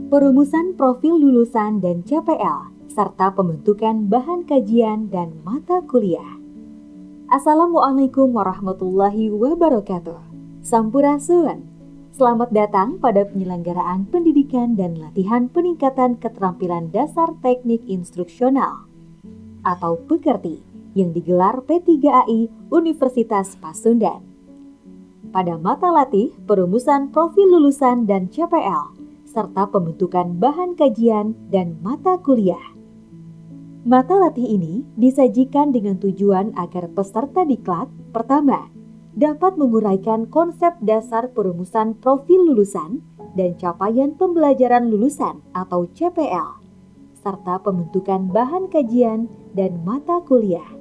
Perumusan profil lulusan dan CPL, serta pembentukan bahan kajian dan mata kuliah. Assalamualaikum warahmatullahi wabarakatuh. Sampurasun. Selamat datang pada penyelenggaraan pendidikan dan latihan peningkatan keterampilan dasar teknik instruksional atau PEKERTI yang digelar P3AI Universitas Pasundan. Pada mata latih perumusan profil lulusan dan CPL, serta pembentukan bahan kajian dan mata kuliah. Mata latih ini disajikan dengan tujuan agar peserta diklat, pertama, dapat menguraikan konsep dasar perumusan profil lulusan dan capaian pembelajaran lulusan atau CPL, serta pembentukan bahan kajian dan mata kuliah.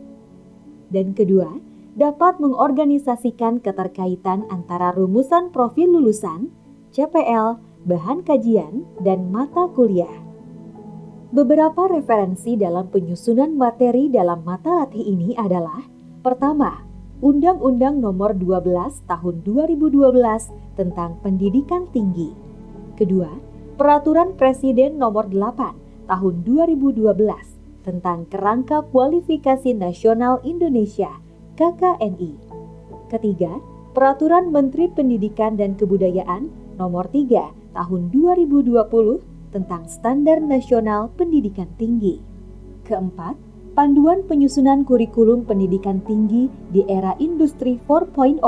Dan kedua, dapat mengorganisasikan keterkaitan antara rumusan profil lulusan, CPL, bahan kajian, dan mata kuliah. Beberapa referensi dalam penyusunan materi dalam mata latih ini adalah: pertama, Undang-Undang Nomor 12 Tahun 2012 tentang Pendidikan Tinggi. Kedua, Peraturan Presiden Nomor 8 Tahun 2012 tentang Kerangka Kualifikasi Nasional Indonesia (KKNI). Ketiga, Peraturan Menteri Pendidikan dan Kebudayaan Nomor 3 Tahun 2020 tentang Standar Nasional Pendidikan Tinggi. Keempat, Panduan Penyusunan Kurikulum Pendidikan Tinggi di Era Industri 4.0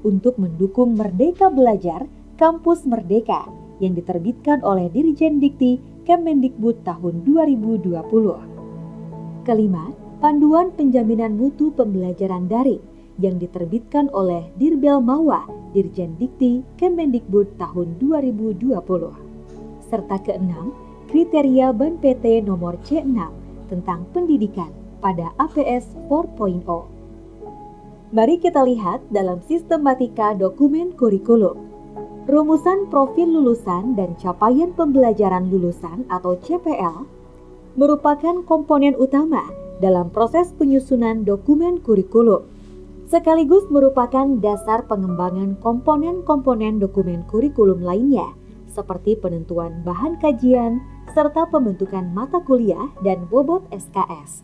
untuk mendukung Merdeka Belajar Kampus Merdeka yang diterbitkan oleh Dirjen Dikti Kemendikbud tahun 2020. Kelima, Panduan Penjaminan Mutu Pembelajaran Daring yang diterbitkan oleh Dirbel Mawa, Dirjen Dikti Kemendikbud tahun 2020. Serta keenam, kriteria Ban PT nomor C6 tentang pendidikan pada APS 4.0. Mari kita lihat dalam sistematika dokumen kurikulum. Rumusan profil lulusan dan capaian pembelajaran lulusan atau CPL merupakan komponen utama dalam proses penyusunan dokumen kurikulum, sekaligus merupakan dasar pengembangan komponen-komponen dokumen kurikulum lainnya, seperti penentuan bahan kajian, serta pembentukan mata kuliah dan bobot SKS.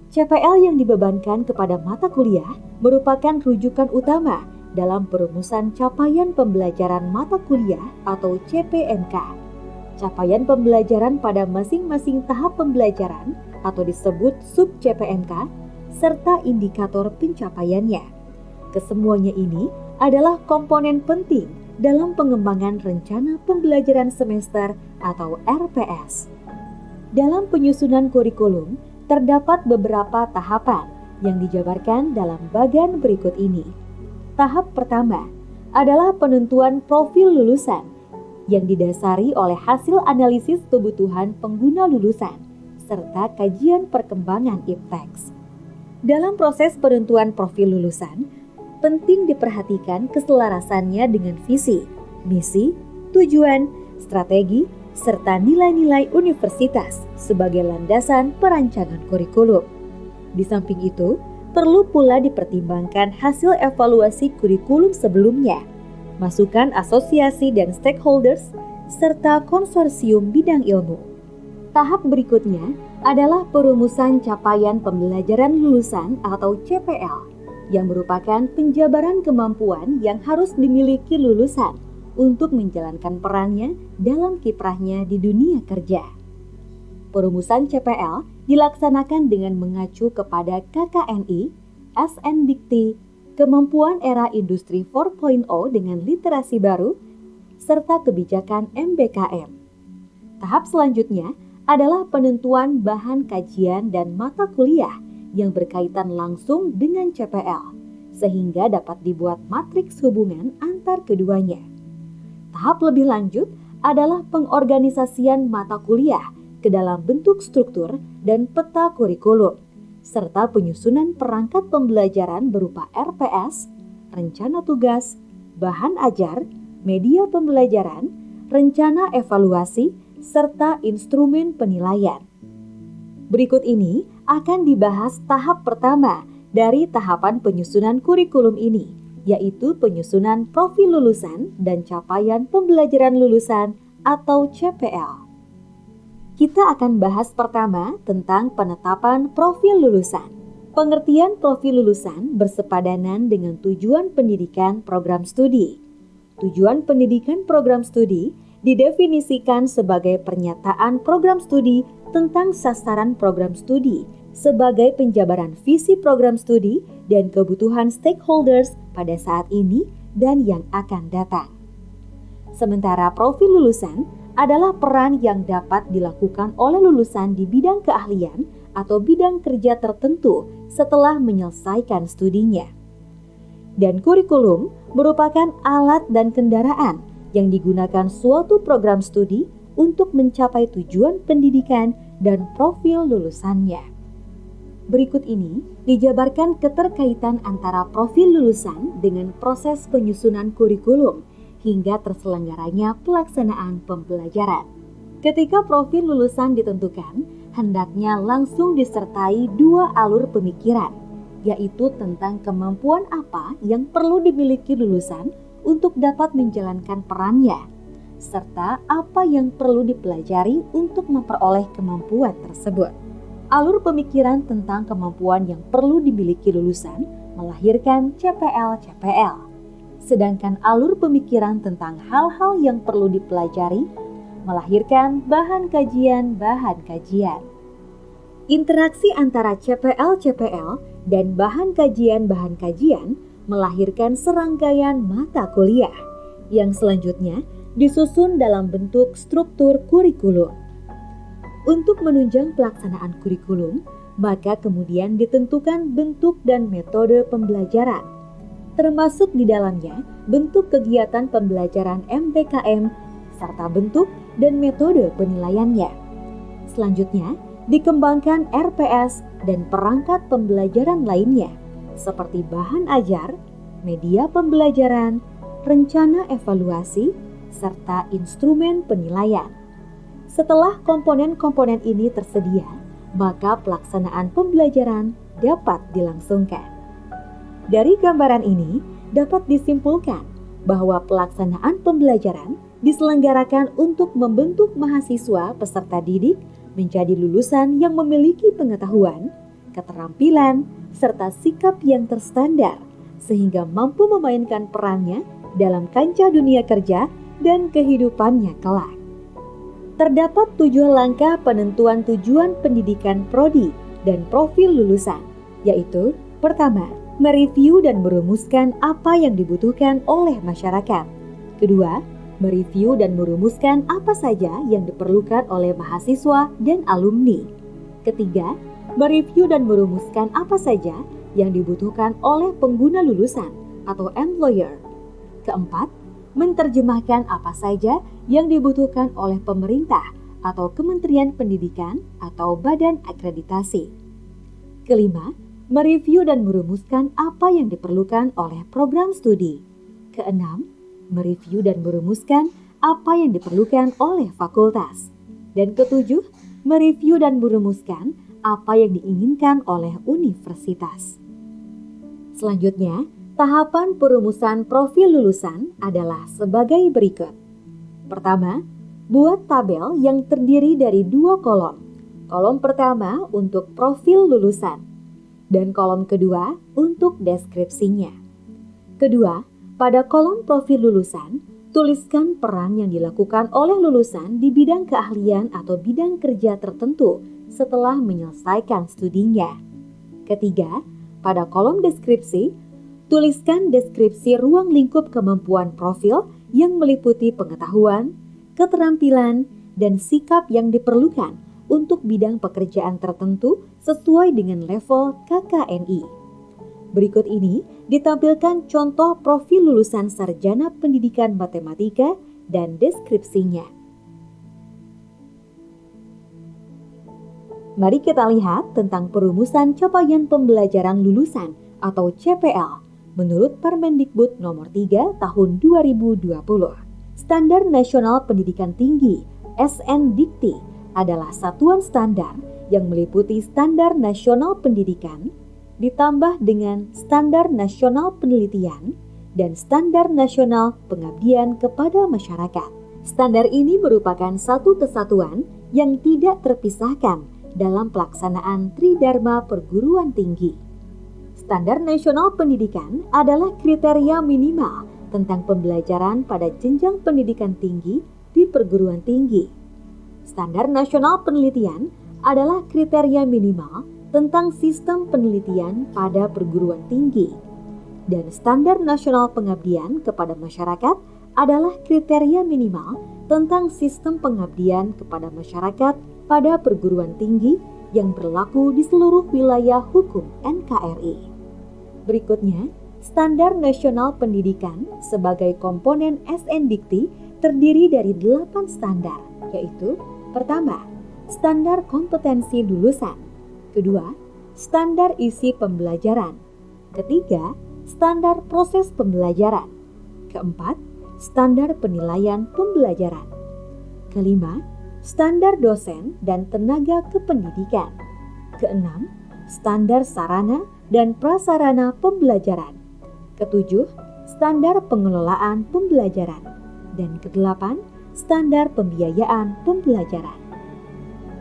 CPL yang dibebankan kepada mata kuliah merupakan rujukan utama dalam perumusan capaian pembelajaran mata kuliah atau CPMK. Capaian pembelajaran pada masing-masing tahap pembelajaran atau disebut sub-CPMK, serta indikator pencapaiannya. Kesemuanya ini adalah komponen penting dalam pengembangan rencana pembelajaran semester atau RPS. Dalam penyusunan kurikulum, terdapat beberapa tahapan yang dijabarkan dalam bagan berikut ini. Tahap pertama adalah penentuan profil lulusan yang didasari oleh hasil analisis kebutuhan pengguna lulusan serta kajian perkembangan IPTEX. Dalam proses penentuan profil lulusan, penting diperhatikan keselarasannya dengan visi, misi, tujuan, strategi, serta nilai-nilai universitas sebagai landasan perancangan kurikulum. Di samping itu, perlu pula dipertimbangkan hasil evaluasi kurikulum sebelumnya, masukan asosiasi dan stakeholders, serta konsorsium bidang ilmu. Tahap berikutnya adalah perumusan capaian pembelajaran lulusan atau CPL, yang merupakan penjabaran kemampuan yang harus dimiliki lulusan untuk menjalankan perannya dalam kiprahnya di dunia kerja. Perumusan CPL dilaksanakan dengan mengacu kepada KKNI, SN Dikti, Kemampuan Era Industri 4.0 dengan literasi baru, serta kebijakan MBKM. Tahap selanjutnya adalah penentuan bahan kajian dan mata kuliah yang berkaitan langsung dengan CPL, sehingga dapat dibuat matriks hubungan antar keduanya. Tahap lebih lanjut adalah pengorganisasian mata kuliah ke dalam bentuk struktur dan peta kurikulum, serta penyusunan perangkat pembelajaran berupa RPS, rencana tugas, bahan ajar, media pembelajaran, rencana evaluasi, serta instrumen penilaian. Berikut ini akan dibahas tahap pertama dari tahapan penyusunan kurikulum ini, yaitu penyusunan profil lulusan dan capaian pembelajaran lulusan atau CPL. Kita akan bahas pertama tentang penetapan profil lulusan. Pengertian profil lulusan bersepadanan dengan tujuan pendidikan program studi. Tujuan pendidikan program studi didefinisikan sebagai pernyataan program studi tentang sasaran program studi sebagai penjabaran visi program studi dan kebutuhan stakeholders pada saat ini dan yang akan datang. Sementara profil lulusan adalah peran yang dapat dilakukan oleh lulusan di bidang keahlian atau bidang kerja tertentu setelah menyelesaikan studinya. Dan kurikulum merupakan alat dan kendaraan yang digunakan suatu program studi untuk mencapai tujuan pendidikan dan profil lulusannya. Berikut ini dijabarkan keterkaitan antara profil lulusan dengan proses penyusunan kurikulum hingga terselenggaranya pelaksanaan pembelajaran. Ketika profil lulusan ditentukan, hendaknya langsung disertai dua alur pemikiran, yaitu tentang kemampuan apa yang perlu dimiliki lulusan untuk dapat menjalankan perannya, serta apa yang perlu dipelajari untuk memperoleh kemampuan tersebut. Alur pemikiran tentang kemampuan yang perlu dimiliki lulusan melahirkan CPL-CPL. Sedangkan alur pemikiran tentang hal-hal yang perlu dipelajari melahirkan bahan kajian-bahan kajian. Interaksi antara CPL-CPL dan bahan kajian-bahan kajian melahirkan serangkaian mata kuliah yang selanjutnya disusun dalam bentuk struktur kurikulum. Untuk menunjang pelaksanaan kurikulum, maka kemudian ditentukan bentuk dan metode pembelajaran, termasuk di dalamnya bentuk kegiatan pembelajaran MBKM serta bentuk dan metode penilaiannya. Selanjutnya, dikembangkan RPS dan perangkat pembelajaran lainnya seperti bahan ajar, media pembelajaran, rencana evaluasi, serta instrumen penilaian. Setelah komponen-komponen ini tersedia, maka pelaksanaan pembelajaran dapat dilangsungkan. Dari gambaran ini dapat disimpulkan bahwa pelaksanaan pembelajaran diselenggarakan untuk membentuk mahasiswa peserta didik menjadi lulusan yang memiliki pengetahuan, keterampilan, serta sikap yang terstandar sehingga mampu memainkan perannya dalam kancah dunia kerja dan kehidupannya kelak. Terdapat 7 langkah penentuan tujuan pendidikan prodi dan profil lulusan, yaitu pertama, mereview dan merumuskan apa yang dibutuhkan oleh masyarakat. Kedua, mereview dan merumuskan apa saja yang diperlukan oleh mahasiswa dan alumni. Ketiga, mereview dan merumuskan apa saja yang dibutuhkan oleh pengguna lulusan atau employer. Keempat, menerjemahkan apa saja yang dibutuhkan oleh pemerintah atau Kementerian Pendidikan atau badan akreditasi. Kelima, mereview dan merumuskan apa yang diperlukan oleh program studi. Keenam, mereview dan merumuskan apa yang diperlukan oleh fakultas. Dan ketujuh, mereview dan merumuskan apa yang diinginkan oleh universitas. Selanjutnya, tahapan perumusan profil lulusan adalah sebagai berikut. Pertama, buat tabel yang terdiri dari 2 kolom. Kolom pertama untuk profil lulusan dan kolom kedua untuk deskripsinya. Kedua, pada kolom profil lulusan, tuliskan peran yang dilakukan oleh lulusan di bidang keahlian atau bidang kerja tertentu setelah menyelesaikan studinya. Ketiga, pada kolom deskripsi, tuliskan deskripsi ruang lingkup kemampuan profil yang meliputi pengetahuan, keterampilan, dan sikap yang diperlukan untuk bidang pekerjaan tertentu sesuai dengan level KKNI. Berikut ini ditampilkan contoh profil lulusan sarjana pendidikan matematika dan deskripsinya. Mari kita lihat tentang perumusan capaian pembelajaran lulusan atau CPL menurut Permendikbud nomor 3 tahun 2020. Standar Nasional Pendidikan Tinggi (SNDikti) adalah satuan standar yang meliputi Standar Nasional Pendidikan ditambah dengan Standar Nasional Penelitian dan Standar Nasional Pengabdian kepada Masyarakat. Standar ini merupakan satu kesatuan yang tidak terpisahkan dalam pelaksanaan Tridharma perguruan tinggi. Standar nasional pendidikan adalah kriteria minimal tentang pembelajaran pada jenjang pendidikan tinggi di perguruan tinggi. Standar nasional penelitian adalah kriteria minimal tentang sistem penelitian pada perguruan tinggi. Dan standar nasional pengabdian kepada masyarakat adalah kriteria minimal tentang sistem pengabdian kepada masyarakat pada perguruan tinggi yang berlaku di seluruh wilayah hukum NKRI. Berikutnya, Standar Nasional Pendidikan sebagai komponen SNDikti terdiri dari 8 standar, yaitu pertama, standar kompetensi lulusan, kedua, standar isi pembelajaran, ketiga, standar proses pembelajaran, keempat, standar penilaian pembelajaran, kelima, standar dosen dan tenaga kependidikan, keenam, standar sarana dan prasarana pembelajaran, ketujuh, standar pengelolaan pembelajaran, dan kedelapan, standar pembiayaan pembelajaran.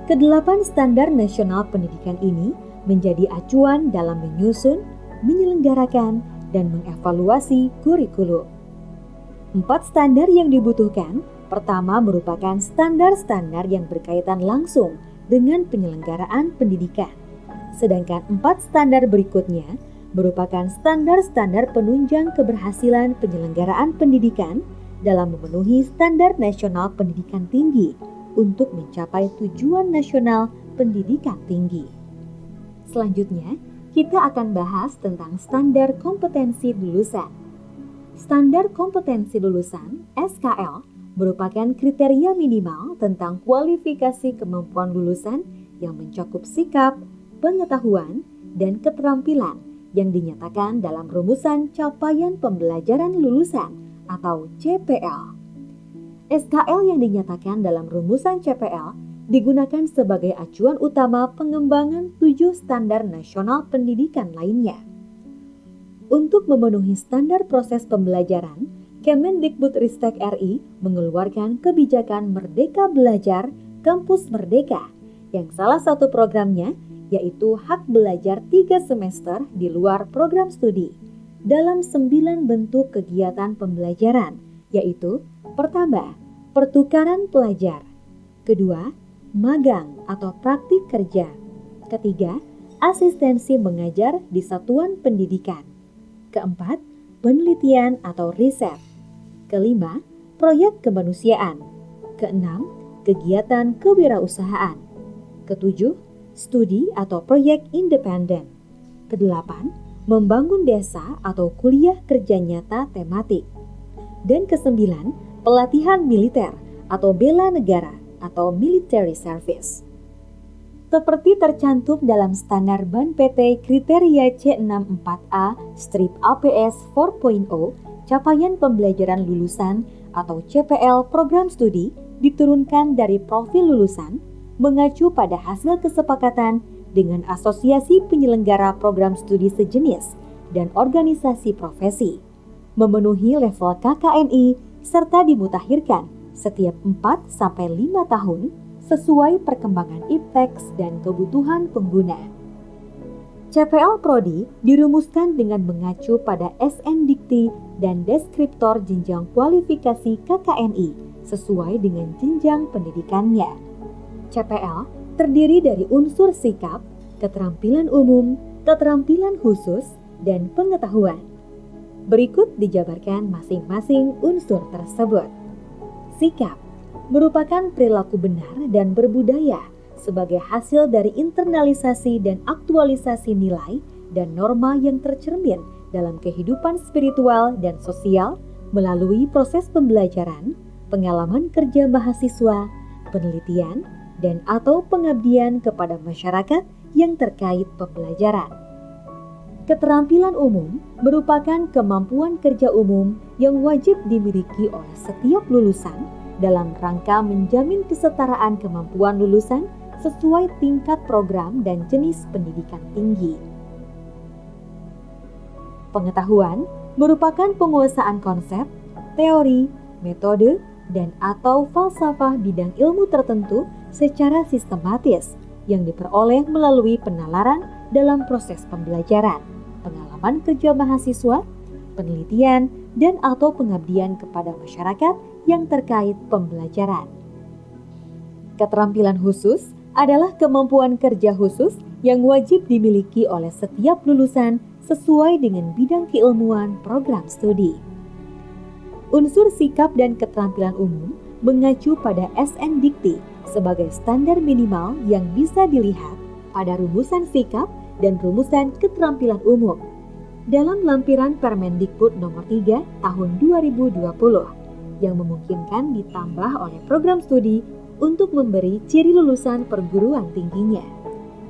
Kedelapan standar nasional pendidikan ini menjadi acuan dalam menyusun, menyelenggarakan, dan mengevaluasi kurikulum. 4 standar yang dibutuhkan, pertama merupakan standar-standar yang berkaitan langsung dengan penyelenggaraan pendidikan. Sedangkan 4 standar berikutnya merupakan standar-standar penunjang keberhasilan penyelenggaraan pendidikan dalam memenuhi standar nasional pendidikan tinggi untuk mencapai tujuan nasional pendidikan tinggi. Selanjutnya, kita akan bahas tentang standar kompetensi lulusan. Standar kompetensi lulusan (SKL) merupakan kriteria minimal tentang kualifikasi kemampuan lulusan yang mencakup sikap, pengetahuan, dan keterampilan yang dinyatakan dalam rumusan capaian pembelajaran lulusan atau CPL. SKL yang dinyatakan dalam rumusan CPL digunakan sebagai acuan utama pengembangan 7 standar nasional pendidikan lainnya. Untuk memenuhi standar proses pembelajaran, Kemendikbudristek RI mengeluarkan kebijakan Merdeka Belajar Kampus Merdeka yang salah satu programnya yaitu hak belajar 3 semester di luar program studi dalam 9 bentuk kegiatan pembelajaran, yaitu pertama, pertukaran pelajar, kedua, magang atau praktik kerja, ketiga, asistensi mengajar di satuan pendidikan, keempat, penelitian atau riset, kelima, proyek kemanusiaan, keenam, kegiatan kewirausahaan, ketujuh, studi atau proyek independen, kedelapan, membangun desa atau kuliah kerja nyata tematik, dan kesembilan, pelatihan militer atau bela negara atau military service. Seperti tercantum dalam standar BAN PT kriteria C64A-APS 4.0, capaian pembelajaran lulusan atau CPL program studi diturunkan dari profil lulusan mengacu pada hasil kesepakatan dengan asosiasi penyelenggara program studi sejenis dan organisasi profesi, memenuhi level KKNI serta dimutakhirkan setiap 4-5 tahun sesuai perkembangan ipteks dan kebutuhan pengguna. CPL Prodi dirumuskan dengan mengacu pada SNDikti dan deskriptor jenjang kualifikasi KKNI sesuai dengan jenjang pendidikannya. CPL terdiri dari unsur sikap, keterampilan umum, keterampilan khusus, dan pengetahuan. Berikut dijabarkan masing-masing unsur tersebut. Sikap merupakan perilaku benar dan berbudaya sebagai hasil dari internalisasi dan aktualisasi nilai dan norma yang tercermin dalam kehidupan spiritual dan sosial melalui proses pembelajaran, pengalaman kerja mahasiswa, penelitian, dan atau pengabdian kepada masyarakat yang terkait pembelajaran. Keterampilan umum merupakan kemampuan kerja umum yang wajib dimiliki oleh setiap lulusan dalam rangka menjamin kesetaraan kemampuan lulusan sesuai tingkat program dan jenis pendidikan tinggi. Pengetahuan merupakan penguasaan konsep, teori, metode, dan atau falsafah bidang ilmu tertentu secara sistematis yang diperoleh melalui penalaran dalam proses pembelajaran, pengalaman kerja mahasiswa, penelitian, dan atau pengabdian kepada masyarakat yang terkait pembelajaran. Keterampilan khusus adalah kemampuan kerja khusus yang wajib dimiliki oleh setiap lulusan sesuai dengan bidang keilmuan program studi. Unsur sikap dan keterampilan umum mengacu pada SN Dikti sebagai standar minimal yang bisa dilihat pada rumusan sikap dan rumusan keterampilan umum dalam lampiran Permendikbud nomor 3 tahun 2020 yang memungkinkan ditambah oleh program studi untuk memberi ciri lulusan perguruan tingginya.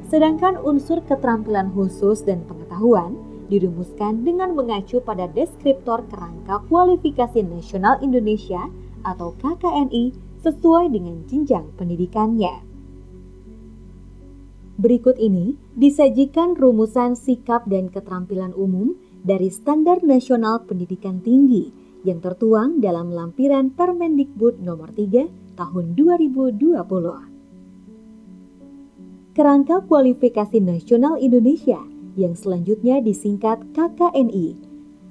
Sedangkan unsur keterampilan khusus dan pengetahuan dirumuskan dengan mengacu pada Deskriptor Kerangka Kualifikasi Nasional Indonesia atau KKNI sesuai dengan jenjang pendidikannya. Berikut ini disajikan rumusan sikap dan keterampilan umum dari Standar Nasional Pendidikan Tinggi yang tertuang dalam lampiran Permendikbud nomor 3 tahun 2020. Kerangka Kualifikasi Nasional Indonesia yang selanjutnya disingkat KKNI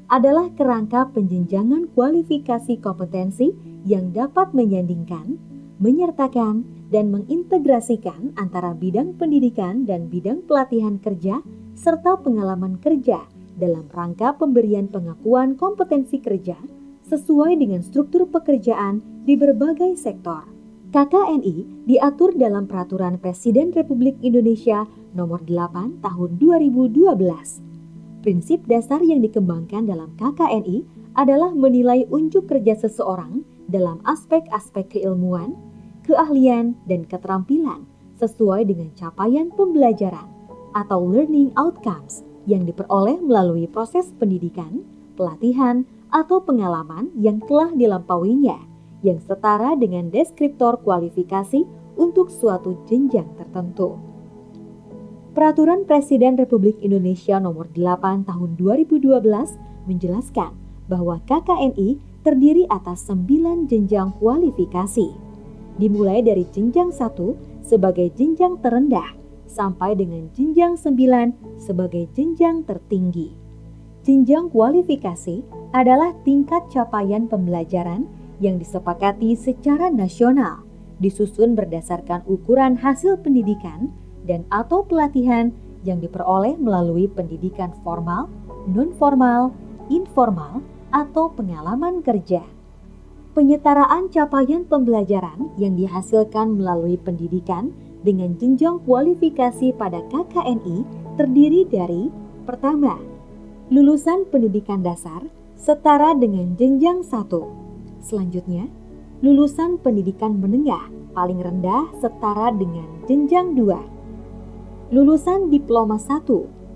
adalah kerangka penjenjangan kualifikasi kompetensi yang dapat menyandingkan, menyertakan, dan mengintegrasikan antara bidang pendidikan dan bidang pelatihan kerja serta pengalaman kerja dalam rangka pemberian pengakuan kompetensi kerja sesuai dengan struktur pekerjaan di berbagai sektor. KKNI diatur dalam Peraturan Presiden Republik Indonesia Nomor 8 Tahun 2012. Prinsip dasar yang dikembangkan dalam KKNI adalah menilai unjuk kerja seseorang dalam aspek-aspek keilmuan, keahlian, dan keterampilan sesuai dengan capaian pembelajaran atau learning outcomes yang diperoleh melalui proses pendidikan, pelatihan, atau pengalaman yang telah dilampauinya yang setara dengan deskriptor kualifikasi untuk suatu jenjang tertentu. Peraturan Presiden Republik Indonesia Nomor 8 Tahun 2012 menjelaskan bahwa KKNI terdiri atas 9 jenjang kualifikasi, dimulai dari jenjang 1 sebagai jenjang terendah sampai dengan jenjang 9 sebagai jenjang tertinggi. Jenjang kualifikasi adalah tingkat capaian pembelajaran yang disepakati secara nasional, disusun berdasarkan ukuran hasil pendidikan dan atau pelatihan yang diperoleh melalui pendidikan formal, non-formal, informal, atau pengalaman kerja. Penyetaraan capaian pembelajaran yang dihasilkan melalui pendidikan dengan jenjang kualifikasi pada KKNI terdiri dari: pertama, lulusan pendidikan dasar setara dengan jenjang 1. Selanjutnya, lulusan pendidikan menengah paling rendah setara dengan jenjang 2. Lulusan diploma 1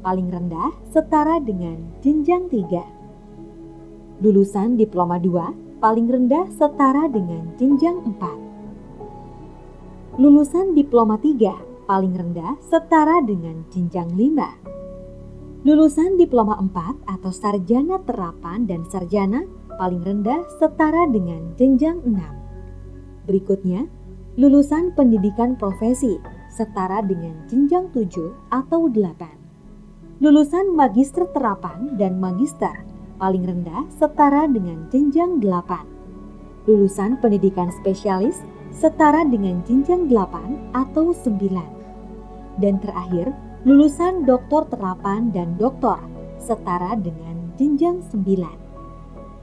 paling rendah setara dengan jenjang 3. Lulusan diploma 2 paling rendah setara dengan jenjang 4. Lulusan diploma 3 paling rendah setara dengan jenjang 5. Lulusan diploma 4 atau sarjana terapan dan sarjana paling rendah setara dengan jenjang 6. Berikutnya, lulusan pendidikan profesi setara dengan jenjang 7 atau 8. Lulusan magister terapan dan magister paling rendah setara dengan jenjang 8. Lulusan pendidikan spesialis setara dengan jenjang 8 atau 9. Dan terakhir, lulusan doktor terapan dan doktor setara dengan jenjang 9.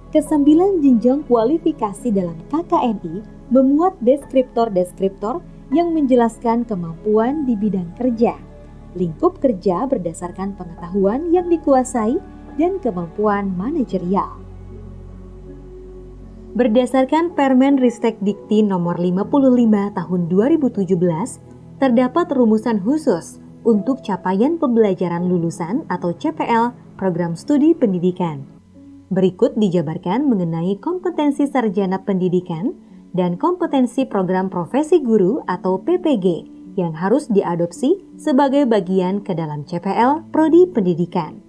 Kesembilan jenjang kualifikasi dalam KKNI memuat deskriptor-deskriptor yang menjelaskan kemampuan di bidang kerja, lingkup kerja berdasarkan pengetahuan yang dikuasai, dan kemampuan manajerial. Berdasarkan Permen Ristek Dikti Nomor 55 Tahun 2017, terdapat rumusan khusus untuk capaian pembelajaran lulusan atau CPL program studi pendidikan. Berikut dijabarkan mengenai kompetensi sarjana pendidikan dan kompetensi program profesi guru atau PPG yang harus diadopsi sebagai bagian ke dalam CPL Prodi Pendidikan.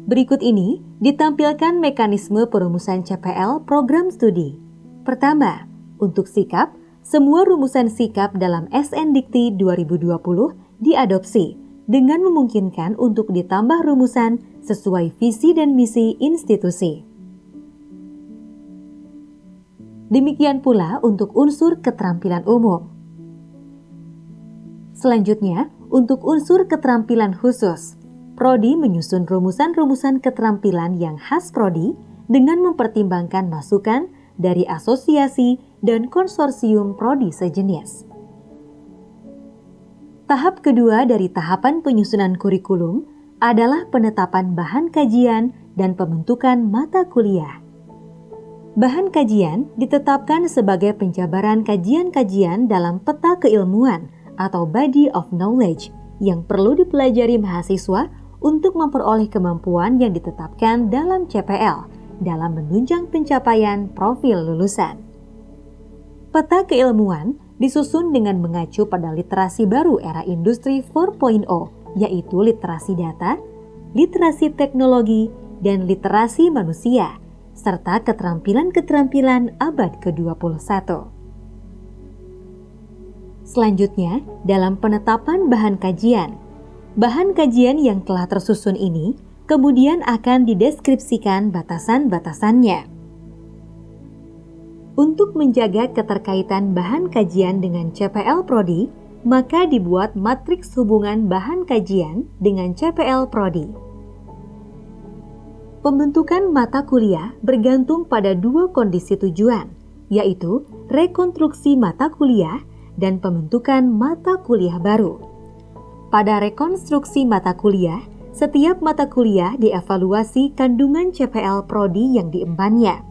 Berikut ini ditampilkan mekanisme perumusan CPL program studi. Pertama, untuk sikap, semua rumusan sikap dalam SN Dikti 2020 diadopsi dengan memungkinkan untuk ditambah rumusan sesuai visi dan misi institusi. Demikian pula untuk unsur keterampilan umum. Selanjutnya, untuk unsur keterampilan khusus, Prodi menyusun rumusan-rumusan keterampilan yang khas Prodi dengan mempertimbangkan masukan dari asosiasi dan konsorsium Prodi sejenis. Tahap kedua dari tahapan penyusunan kurikulum adalah penetapan bahan kajian dan pembentukan mata kuliah. Bahan kajian ditetapkan sebagai penjabaran kajian-kajian dalam peta keilmuan atau body of knowledge yang perlu dipelajari mahasiswa untuk memperoleh kemampuan yang ditetapkan dalam CPL dalam menunjang pencapaian profil lulusan. Peta keilmuan disusun dengan mengacu pada literasi baru era industri 4.0, yaitu literasi data, literasi teknologi, dan literasi manusia, serta keterampilan-keterampilan abad ke-21. Selanjutnya, dalam penetapan bahan kajian yang telah tersusun ini kemudian akan dideskripsikan batasan-batasannya. Untuk menjaga keterkaitan bahan kajian dengan CPL Prodi, maka dibuat matriks hubungan bahan kajian dengan CPL Prodi. Pembentukan mata kuliah bergantung pada dua kondisi tujuan, yaitu rekonstruksi mata kuliah dan pembentukan mata kuliah baru. Pada rekonstruksi mata kuliah, setiap mata kuliah dievaluasi kandungan CPL Prodi yang diembannya.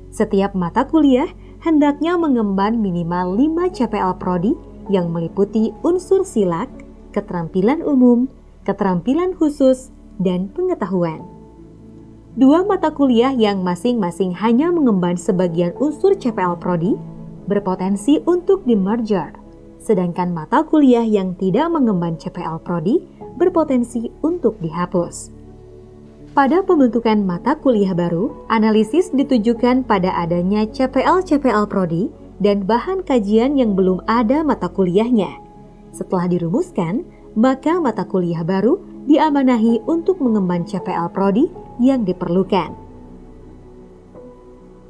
Setiap mata kuliah hendaknya mengemban minimal 5 CPL Prodi yang meliputi unsur silak, keterampilan umum, keterampilan khusus, dan pengetahuan. Dua mata kuliah yang masing-masing hanya mengemban sebagian unsur CPL Prodi berpotensi untuk di-merger, sedangkan mata kuliah yang tidak mengemban CPL Prodi berpotensi untuk dihapus. Pada pembentukan mata kuliah baru, analisis ditujukan pada adanya CPL Prodi dan bahan kajian yang belum ada mata kuliahnya. Setelah dirumuskan, maka mata kuliah baru diamanahi untuk mengemban CPL Prodi yang diperlukan.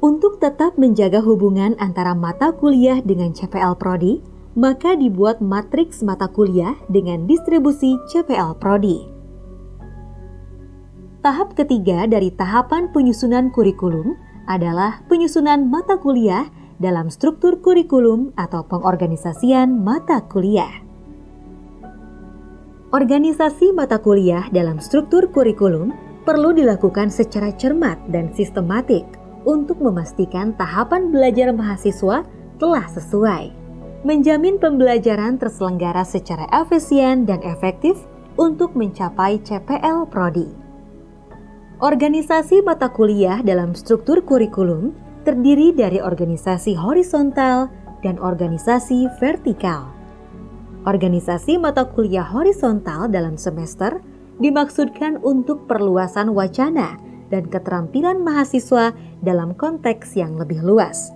Untuk tetap menjaga hubungan antara mata kuliah dengan CPL Prodi, maka dibuat matriks mata kuliah dengan distribusi CPL Prodi. Tahap ketiga dari tahapan penyusunan kurikulum adalah penyusunan mata kuliah dalam struktur kurikulum atau pengorganisasian mata kuliah. Organisasi mata kuliah dalam struktur kurikulum perlu dilakukan secara cermat dan sistematik untuk memastikan tahapan belajar mahasiswa telah sesuai, menjamin pembelajaran terselenggara secara efisien dan efektif untuk mencapai CPL Prodi. Organisasi mata kuliah dalam struktur kurikulum terdiri dari organisasi horizontal dan organisasi vertikal. Organisasi mata kuliah horizontal dalam semester dimaksudkan untuk perluasan wacana dan keterampilan mahasiswa dalam konteks yang lebih luas.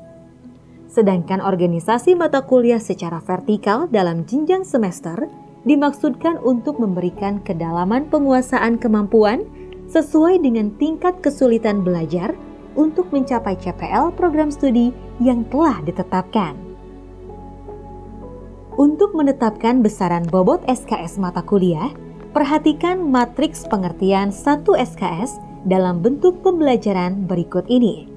Sedangkan organisasi mata kuliah secara vertikal dalam jenjang semester dimaksudkan untuk memberikan kedalaman penguasaan kemampuan sesuai dengan tingkat kesulitan belajar untuk mencapai CPL program studi yang telah ditetapkan. Untuk menetapkan besaran bobot SKS mata kuliah, perhatikan matriks pengertian 1 SKS dalam bentuk pembelajaran berikut ini.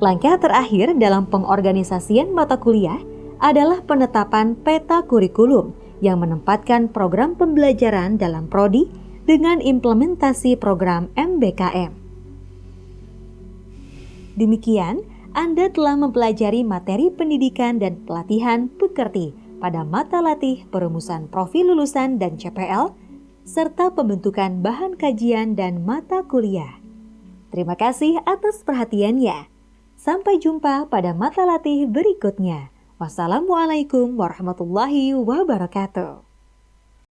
Langkah terakhir dalam pengorganisasian mata kuliah adalah penetapan peta kurikulum yang menempatkan program pembelajaran dalam prodi dengan implementasi program MBKM. Demikian, Anda telah mempelajari materi pendidikan dan pelatihan pekerti pada mata latih perumusan profil lulusan dan CPL, serta pembentukan bahan kajian dan mata kuliah. Terima kasih atas perhatiannya. Sampai jumpa pada mata latih berikutnya. Wassalamualaikum warahmatullahi wabarakatuh.